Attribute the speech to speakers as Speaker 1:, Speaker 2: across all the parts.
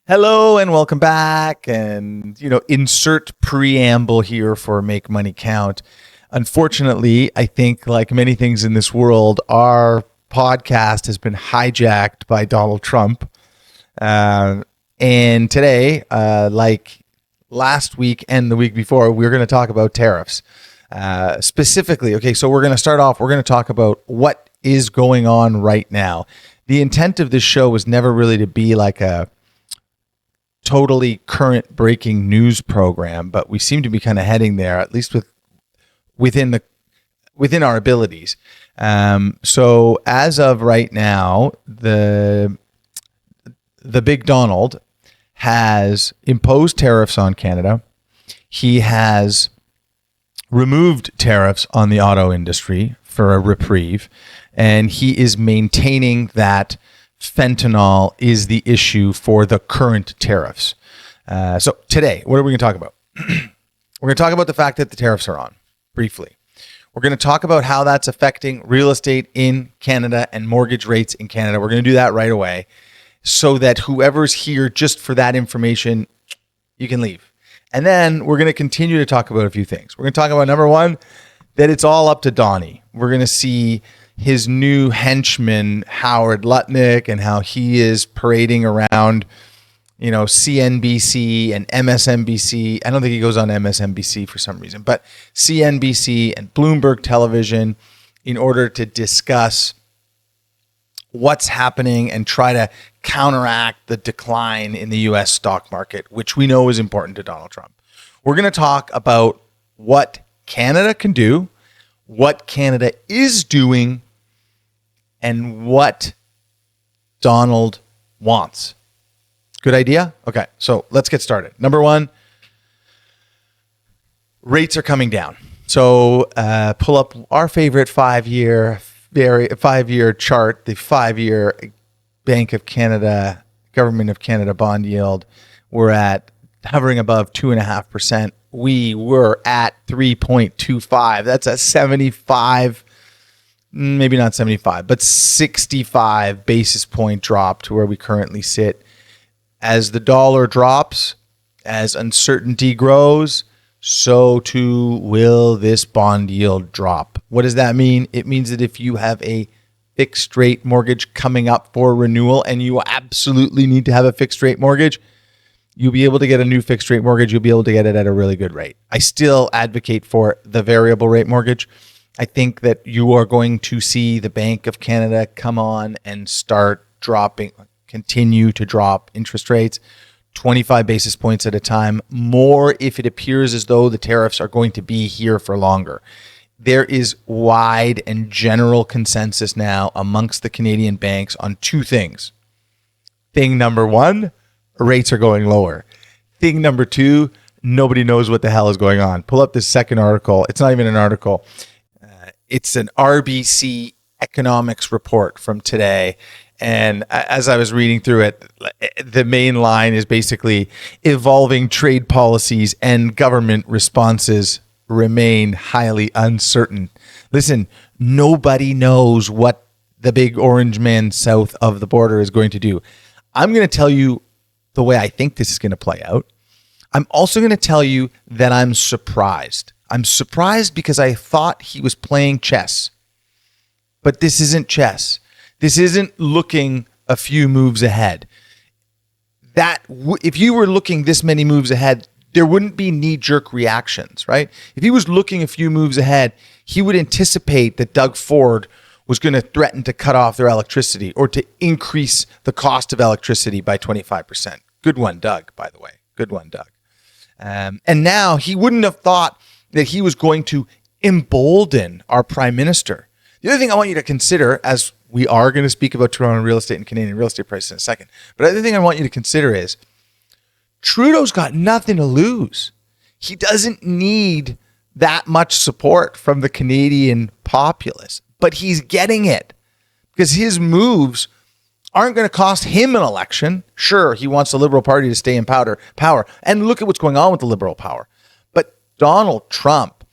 Speaker 1: Hello and welcome back. And, insert preamble here for Make Money Count. Unfortunately, I think like many things in this world, our podcast has been hijacked by Donald Trump. And today, like last week and the week before, we're going to talk about tariffs. Specifically, okay, so we're going to start off, we're going to talk about what is going on right now. The intent of this show was never really to be like a totally current breaking news program, but we seem to be kind of heading there, at least within our abilities. So as of right now, the big Donald has imposed tariffs on Canada. He has removed tariffs on the auto industry for a reprieve, and he is maintaining that fentanyl is the issue for the current tariffs. So today, what are we going to talk about? We're going to talk about the fact that the tariffs are on, briefly. We're going to talk about how that's affecting real estate in Canada and mortgage rates in Canada. We're going to do that right away so that whoever's here just for that information, you can leave. And then we're going to continue to talk about a few things. We're going to talk about, number one, that it's all up to Donnie. We're going to see his new henchman, Howard Lutnick, and how he is parading around, CNBC and MSNBC. I don't think he goes on MSNBC for some reason, but CNBC and Bloomberg Television in order to discuss what's happening and try to counteract the decline in the U.S. stock market, which we know is important to Donald Trump. We're going to talk about what Canada can do, what Canada is doing, and what Donald wants. Good idea? Okay, so let's get started. Number one, rates are coming down. So pull up our favorite five-year chart, the 5-year Bank of Canada, Government of Canada bond yield. We're at hovering above 2.5%. We were at 3.25. That's a 75, maybe not 75, but 65 basis point drop to where we currently sit. As the dollar drops, as uncertainty grows, so too will this bond yield drop. What does that mean? It means that if you have a fixed rate mortgage coming up for renewal and you absolutely need to have a fixed rate mortgage, you'll be able to get a new fixed rate mortgage. You'll be able to get it at a really good rate. I still advocate for the variable rate mortgage. I think that you are going to see the Bank of Canada come on and continue to drop interest rates 25 basis points at a time, more if it appears as though the tariffs are going to be here for longer. There is wide and general consensus now amongst the Canadian banks on two things. Thing number one, rates are going lower. Thing number two, nobody knows what the hell is going on. Pull up this second article. It's not even an article. It's an RBC economics report from today. And as I was reading through it, the main line is basically evolving trade policies and government responses remain highly uncertain. Listen, nobody knows what the big orange man south of the border is going to do. I'm going to tell you the way I think this is going to play out. I'm also going to tell you that I'm surprised. I'm surprised because I thought he was playing chess. But this isn't chess. This isn't looking a few moves ahead. If you were looking this many moves ahead, there wouldn't be knee-jerk reactions, right? If he was looking a few moves ahead, he would anticipate that Doug Ford was going to threaten to cut off their electricity or to increase the cost of electricity by 25%. Good one, Doug, by the way. Good one, Doug. And now he wouldn't have thought that he was going to embolden our prime minister. The other thing I want you to consider, as we are going to speak about Toronto real estate and Canadian real estate prices in a second, but the other thing I want you to consider is Trudeau's got nothing to lose. He doesn't need that much support from the Canadian populace, but he's getting it because his moves aren't going to cost him an election. Sure, he wants the Liberal Party to stay in power, and look at what's going on with the Liberal power. But Donald Trump,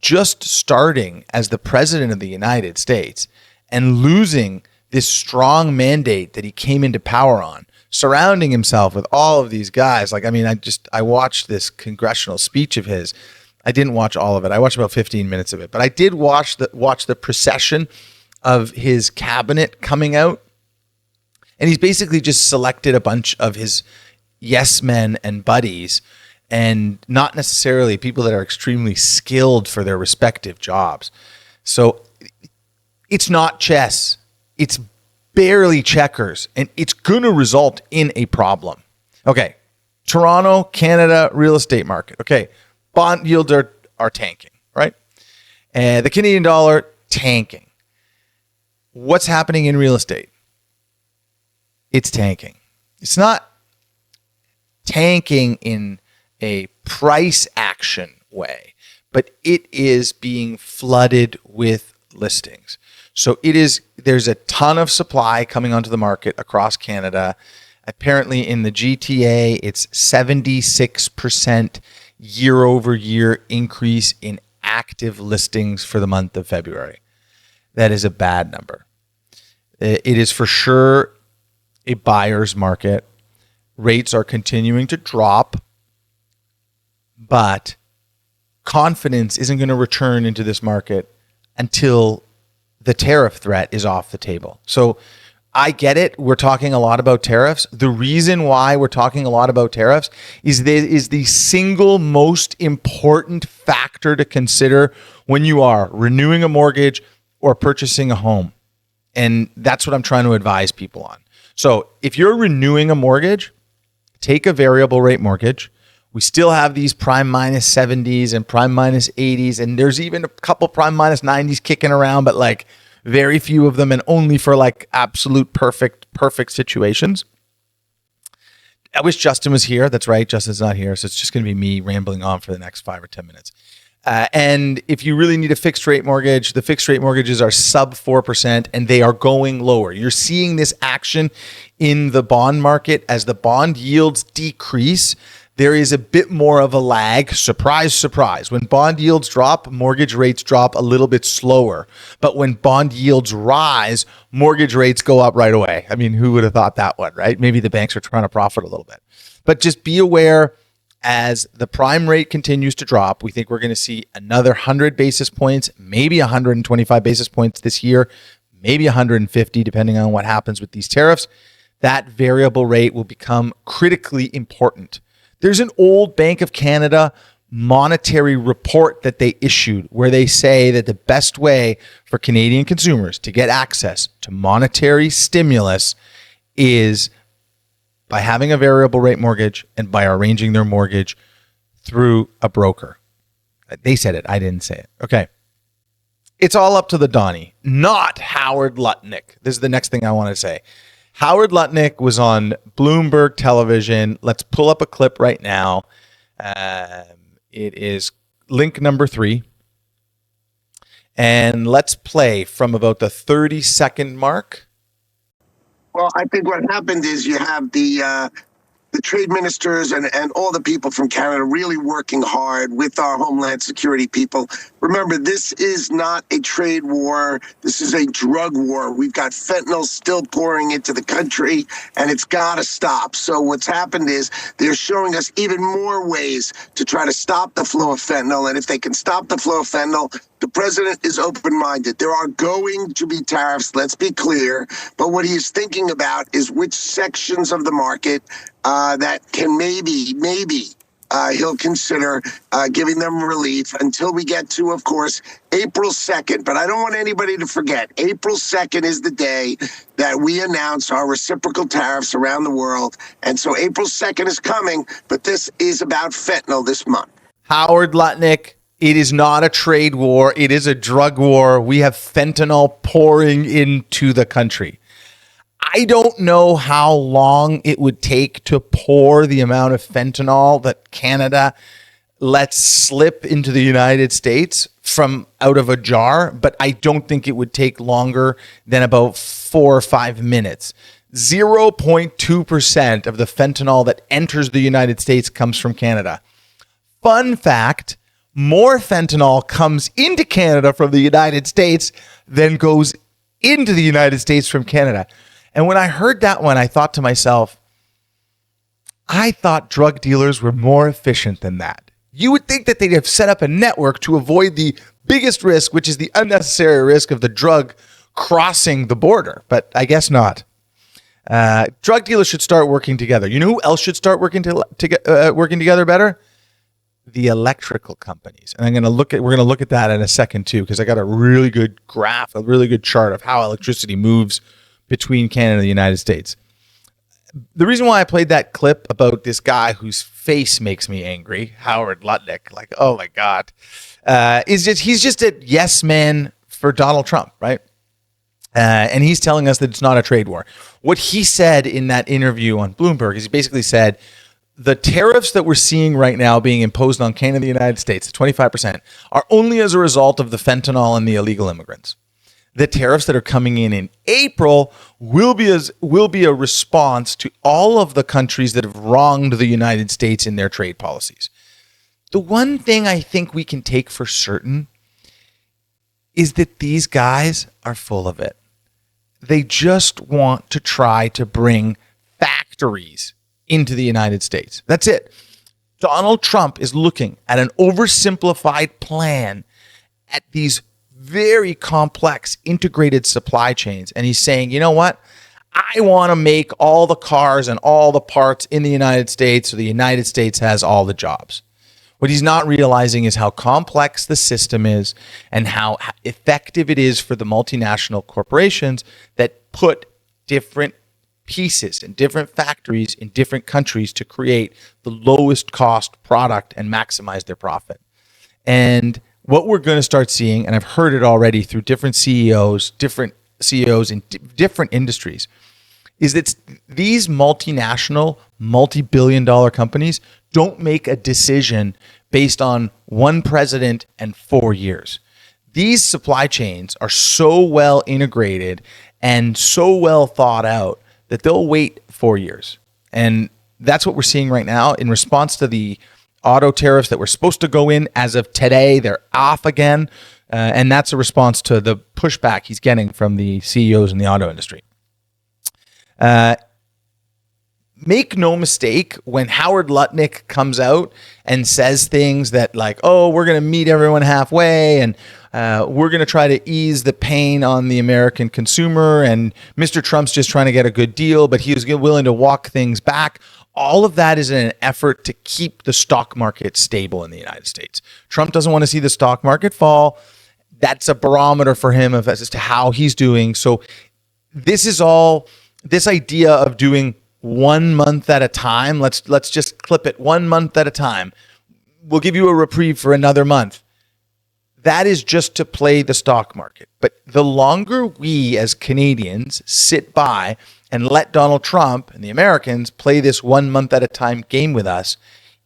Speaker 1: just starting as the president of the United States and losing this strong mandate that he came into power on surrounding himself with all of these guys. Like, I mean, I watched this congressional speech of his. I didn't watch all of it. I watched about 15 minutes of it, but I did watch the procession of his cabinet coming out. And he's basically just selected a bunch of his yes men and buddies, and not necessarily people that are extremely skilled for their respective jobs. So it's not chess. It's barely checkers, and it's going to result in a problem. Okay, Toronto, Canada, real estate market. Okay, bond yields are tanking, right? And the Canadian dollar tanking. What's happening in real estate? It's tanking. It's not tanking in a price action way, but it is being flooded with listings. So there's a ton of supply coming onto the market across Canada. Apparently in the GTA, it's 76% year over year increase in active listings for the month of February. That is a bad number. It is for sure a buyer's market. Rates are continuing to drop, but confidence isn't going to return into this market until the tariff threat is off the table. So I get it. We're talking a lot about tariffs. The reason why we're talking a lot about tariffs is the single most important factor to consider when you are renewing a mortgage or purchasing a home. And that's what I'm trying to advise people on. So if you're renewing a mortgage, take a variable rate mortgage. We still have these prime minus 70s and prime minus 80s, and there's even a couple prime minus 90s kicking around, but like very few of them, and only for like absolute perfect situations. I wish Justin was here. That's right, Justin's not here, so it's just going to be me rambling on for the next 5 or 10 minutes. And if you really need a fixed rate mortgage, the fixed rate mortgages are sub 4%, and they are going lower. You're seeing this action in the bond market as the bond yields decrease. There is a bit more of a lag. Surprise, surprise. When bond yields drop, mortgage rates drop a little bit slower. But when bond yields rise, mortgage rates go up right away. I mean, who would have thought that one, right? Maybe the banks are trying to profit a little bit. But just be aware, as the prime rate continues to drop, we think we're going to see another 100 basis points, maybe 125 basis points this year, maybe 150, depending on what happens with these tariffs. That variable rate will become critically important. There's an old Bank of Canada monetary report that they issued where they say that the best way for Canadian consumers to get access to monetary stimulus is by having a variable rate mortgage and by arranging their mortgage through a broker. They said it. I didn't say it. Okay. It's all up to the Donnie, not Howard Lutnick. This is the next thing I want to say. Howard Lutnick was on Bloomberg television. Let's pull up a clip right now. It is link number 3. And let's play from about the 30-second mark.
Speaker 2: Well, I think what happened is you have the trade ministers and all the people from Canada really working hard with our Homeland Security people. Remember, this is not a trade war. This is a drug war. We've got fentanyl still pouring into the country, and it's got to stop. So what's happened is they're showing us even more ways to try to stop the flow of fentanyl. And if they can stop the flow of fentanyl, the president is open-minded. There are going to be tariffs, let's be clear. But what he is thinking about is which sections of the market that can maybe he'll consider giving them relief until we get to, of course, April 2nd. But I don't want anybody to forget, April 2nd is the day that we announce our reciprocal tariffs around the world. And so April 2nd is coming, but this is about fentanyl this month.
Speaker 1: Howard Lutnick, it is not a trade war. It is a drug war. We have fentanyl pouring into the country. I don't know how long it would take to pour the amount of fentanyl that Canada lets slip into the United States from out of a jar, but I don't think it would take longer than about 4 or 5 minutes. 0.2% of the fentanyl that enters the United States comes from Canada. Fun fact, more fentanyl comes into Canada from the United States than goes into the United States from Canada. And when I heard that one, I thought to myself, I thought drug dealers were more efficient than that. You would think that they'd have set up a network to avoid the biggest risk, which is the unnecessary risk of the drug crossing the border, but I guess not. Drug dealers should start working together. You know who else should start working together better? The electrical companies. And we're going to look at that in a second too, because I got a really good graph, a really good chart of how electricity moves between Canada and the United States. The reason why I played that clip about this guy whose face makes me angry, Howard Lutnick, like, oh my God, is just he's just a yes man for Donald Trump, right? And he's telling us that it's not a trade war. What he said in that interview on Bloomberg is he basically said the tariffs that we're seeing right now being imposed on Canada and the United States, the 25%, are only as a result of the fentanyl and the illegal immigrants. The tariffs that are coming in April will be a response to all of the countries that have wronged the United States in their trade policies. The one thing I think we can take for certain is that these guys are full of it. They just want to try to bring factories into the United States. That's it. Donald Trump is looking at an oversimplified plan at these very complex integrated supply chains. And he's saying, you know what? I want to make all the cars and all the parts in the United States so the United States has all the jobs. What he's not realizing is how complex the system is and how effective it is for the multinational corporations that put different pieces and different factories in different countries to create the lowest cost product and maximize their profit. And what we're going to start seeing, and I've heard it already through different CEOs in different industries, is that these multinational, multi-billion dollar companies don't make a decision based on one president and 4 years. These supply chains are so well integrated and so well thought out that they'll wait 4 years. And that's what we're seeing right now in response to the auto tariffs that were supposed to go in as of today. They're off again. And that's a response to the pushback he's getting from the CEOs in the auto industry. Make no mistake, when Howard Lutnick comes out and says things that like, oh, we're going to meet everyone halfway and we're going to try to ease the pain on the American consumer and Mr. Trump's just trying to get a good deal, but he was willing to walk things back. All of that is in an effort to keep the stock market stable in the United States. Trump doesn't want to see the stock market fall. That's a barometer for him as to how he's doing. So this is all, this idea of doing 1 month at a time. Let's just clip it 1 month at a time. We'll give you a reprieve for another month. That is just to play the stock market. But the longer we as Canadians sit by and let Donald Trump and the Americans play this 1 month at a time game with us,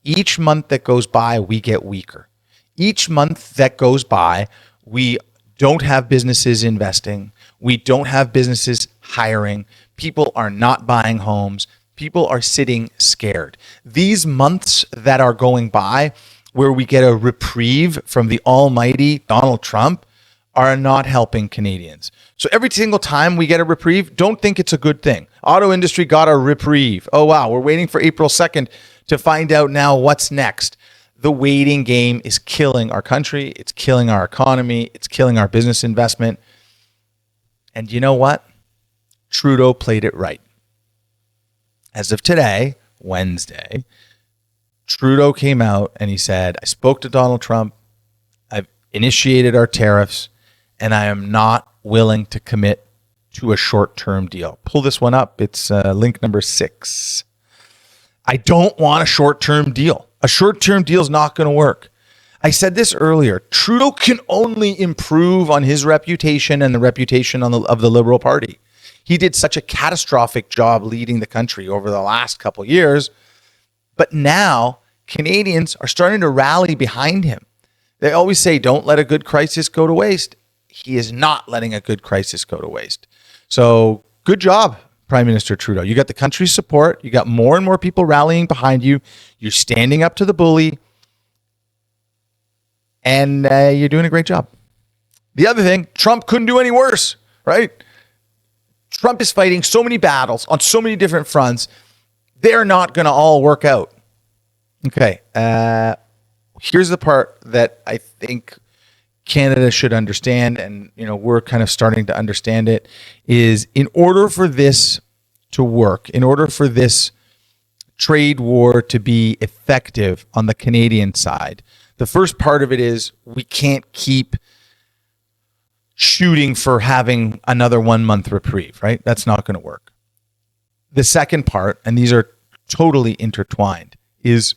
Speaker 1: each month that goes by, we get weaker. Each month that goes by, we don't have businesses investing. We don't have businesses hiring. People are not buying homes. People are sitting scared. These months that are going by where we get a reprieve from the almighty Donald Trump are not helping Canadians. So every single time we get a reprieve, don't think it's a good thing. Auto industry got a reprieve. Oh, wow, we're waiting for April 2nd to find out now what's next. The waiting game is killing our country. It's killing our economy. It's killing our business investment. And you know what? Trudeau played it right. As of today, Wednesday, Trudeau came out and he said, I spoke to Donald Trump. I've initiated our tariffs, and I am not willing to commit to a short-term deal. Pull this one up. It's link number 6. I don't want a short-term deal. A short-term deal is not going to work. I said this earlier. Trudeau can only improve on his reputation and the reputation of the Liberal Party. He did such a catastrophic job leading the country over the last couple years, but now Canadians are starting to rally behind him. They always say, don't let a good crisis go to waste. He is not letting a good crisis go to waste. So good job, Prime Minister Trudeau. You got the country's support. You got more and more people rallying behind you. You're standing up to the bully, and you're doing a great job. The other thing, Trump couldn't do any worse, right? Trump is fighting so many battles on so many different fronts. they're not going to all work out. Okay. Here's the part that I think Canada should understand, and we're kind of starting to understand it, is in order for this to work, in order for this trade war to be effective on the Canadian side, the first part of it is we can't keep shooting for having another 1 month reprieve, right? That's not going to work. The second part, and these are totally intertwined, is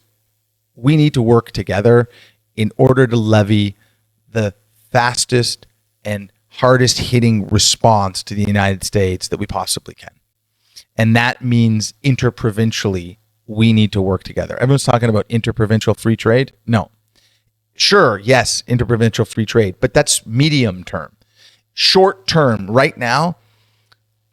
Speaker 1: we need to work together in order to levy the fastest and hardest hitting response to the United States that we possibly can. And that means interprovincially, we need to work together. Everyone's talking about interprovincial free trade. No. Sure, yes, interprovincial free trade, but that's medium term. Short term, right now,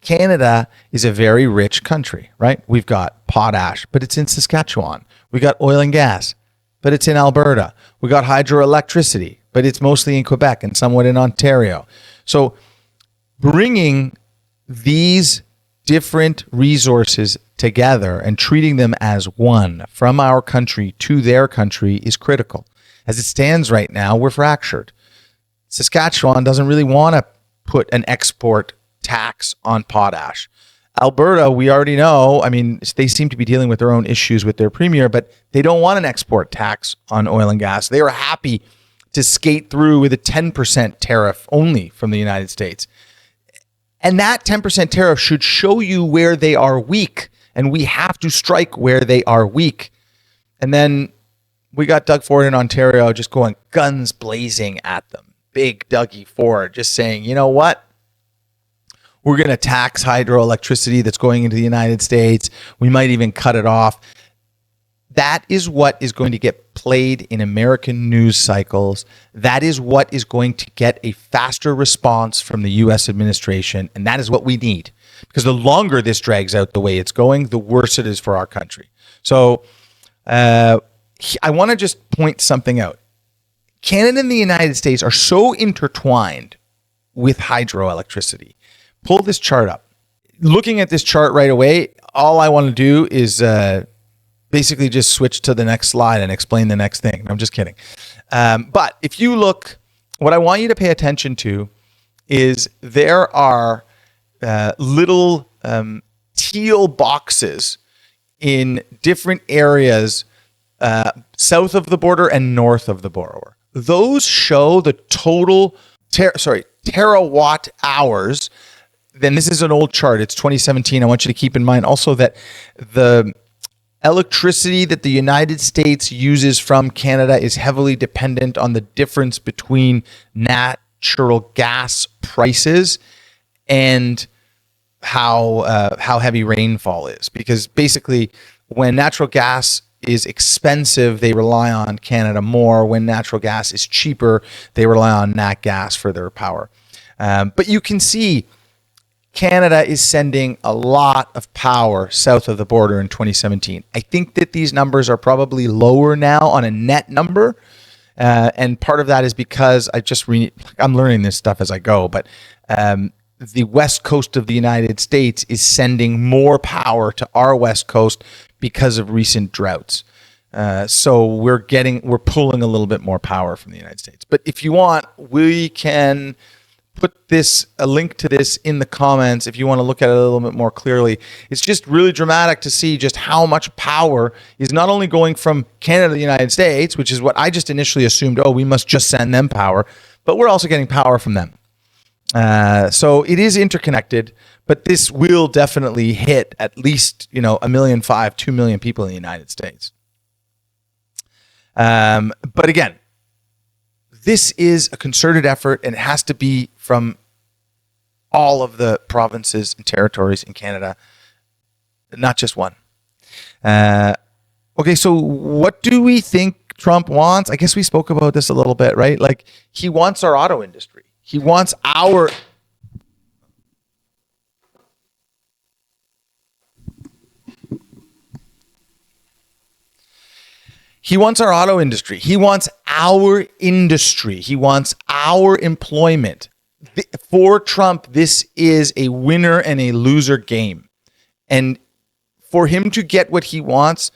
Speaker 1: Canada is a very rich country, right? We've got potash, but it's in Saskatchewan. We got oil and gas, but it's in Alberta. We got hydroelectricity, but it's mostly in Quebec and somewhat in Ontario. So bringing these different resources together and treating them as one from our country to their country is critical. As it stands right now, we're fractured. Saskatchewan doesn't really want to put an export tax on potash. Alberta, we already know, they seem to be dealing with their own issues with their premier, but they don't want an export tax on oil and gas. They are happy to skate through with a 10% tariff only from the United States. And that 10% tariff should show you where they are weak, and we have to strike where they are weak. And then we got Doug Ford in Ontario just going guns blazing at them. Big Dougie Ford just saying, you know what? We're going to tax hydroelectricity that's going into the United States. We might even cut it off. That is what is going to get played in American news cycles. That is what is going to get a faster response from the U.S. administration. And that is what we need. Because the longer this drags out the way it's going, the worse it is for our country. So I want to just point something out. Canada and the United States are so intertwined with hydroelectricity. Pull this chart up. Looking at this chart right away, all I want to do is basically just switch to the next slide and explain the next thing. I'm just kidding. But if you look, what I want you to pay attention to is there are little teal boxes in different areas south of the border and north of the border. Those show the total terawatt hours. Then this is an old chart. It's 2017. I want you to keep in mind also that the electricity that the United States uses from Canada is heavily dependent on the difference between natural gas prices and how heavy rainfall is. Because basically, when natural gas is expensive, they rely on Canada more. When natural gas is cheaper, they rely on nat gas for their power. But you can see Canada is sending a lot of power south of the border in 2017. I think that these numbers are probably lower now on a net number. And part of that is because I'm learning this stuff as I go, but the west coast of the United States is sending more power to our west coast because of recent droughts. So we're pulling a little bit more power from the United States. But if you want, we can put a link to this in the comments if you want to look at it a little bit more clearly. It's just really dramatic to see just how much power is not only going from Canada to the United States, which is what I just initially assumed, we must just send them power, but we're also getting power from them. So it is interconnected, but this will definitely hit at least 1.5 million, 2 million people in the United States. But again, this is a concerted effort, and it has to be from all of the provinces and territories in Canada, not just one. Okay, so what do we think Trump wants? I guess we spoke about this a little bit, right? Like, he wants our auto industry. He wants our... He wants our auto industry. He wants our industry. He wants our employment. For Trump, this is a winner and a loser game. And for him to get what he wants,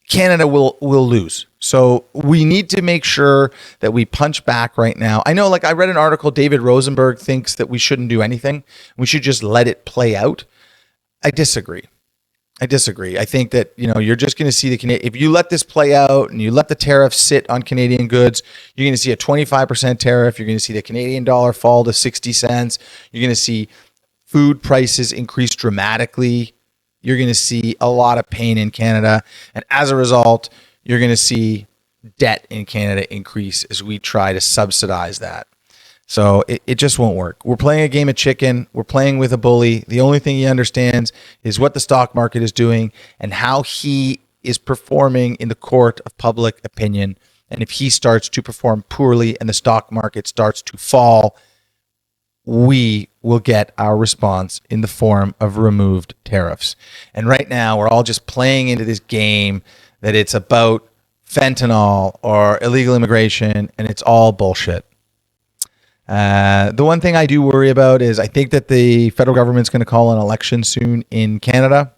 Speaker 1: Canada will lose. So we need to make sure that we punch back right now. I know, like, I read an article, David Rosenberg thinks that we shouldn't do anything. We should just let it play out. I disagree. I think that, you're just going to see if you let this play out and you let the tariff sit on Canadian goods, you're going to see a 25% tariff. You're going to see the Canadian dollar fall to 60 cents. You're going to see food prices increase dramatically. You're going to see a lot of pain in Canada. And as a result, you're going to see debt in Canada increase as we try to subsidize that. So it just won't work. We're playing a game of chicken. We're playing with a bully. The only thing he understands is what the stock market is doing and how he is performing in the court of public opinion. And if he starts to perform poorly and the stock market starts to fall, we will get our response in the form of removed tariffs. And right now, we're all just playing into this game that it's about fentanyl or illegal immigration, and it's all bullshit. The one thing I do worry about is I think that the federal government's going to call an election soon in Canada.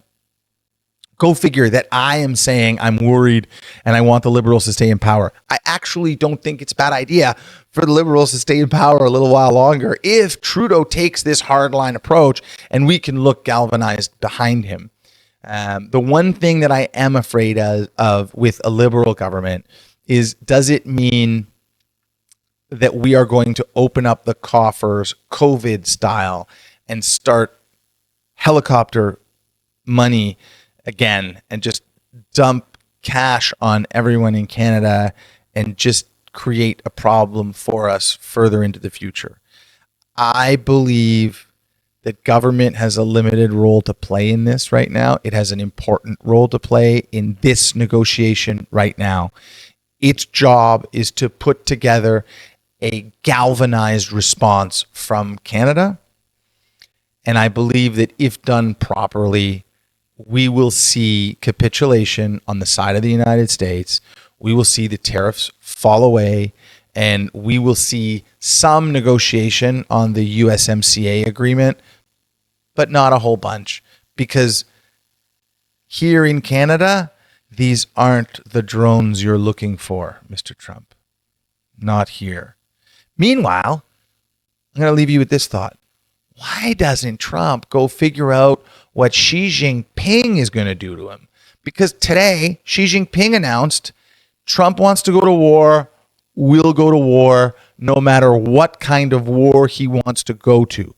Speaker 1: Go figure that I am saying I'm worried and I want the Liberals to stay in power. I actually don't think it's a bad idea for the Liberals to stay in power a little while longer if Trudeau takes this hardline approach and we can look galvanized behind him. The one thing that I am afraid of with a Liberal government is, does it mean that we are going to open up the coffers COVID style and start helicopter money again and just dump cash on everyone in Canada and just create a problem for us further into the future? I believe that government has a limited role to play in this right now. It has an important role to play in this negotiation right now. Its job is to put together a galvanized response from Canada. And I believe that if done properly, we will see capitulation on the side of the United States. We will see the tariffs fall away, and we will see some negotiation on the USMCA agreement, but not a whole bunch, because here in Canada, these aren't the drones you're looking for, Mr. Trump. Not here. Meanwhile, I'm going to leave you with this thought. Why doesn't Trump go figure out what Xi Jinping is going to do to him? Because today, Xi Jinping announced Trump wants to go to war, we'll go to war, no matter what kind of war he wants to go to,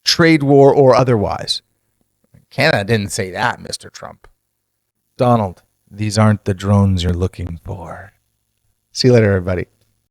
Speaker 1: trade war or otherwise. Canada didn't say that, Mr. Trump. Donald, these aren't the drones you're looking for. See you later, everybody.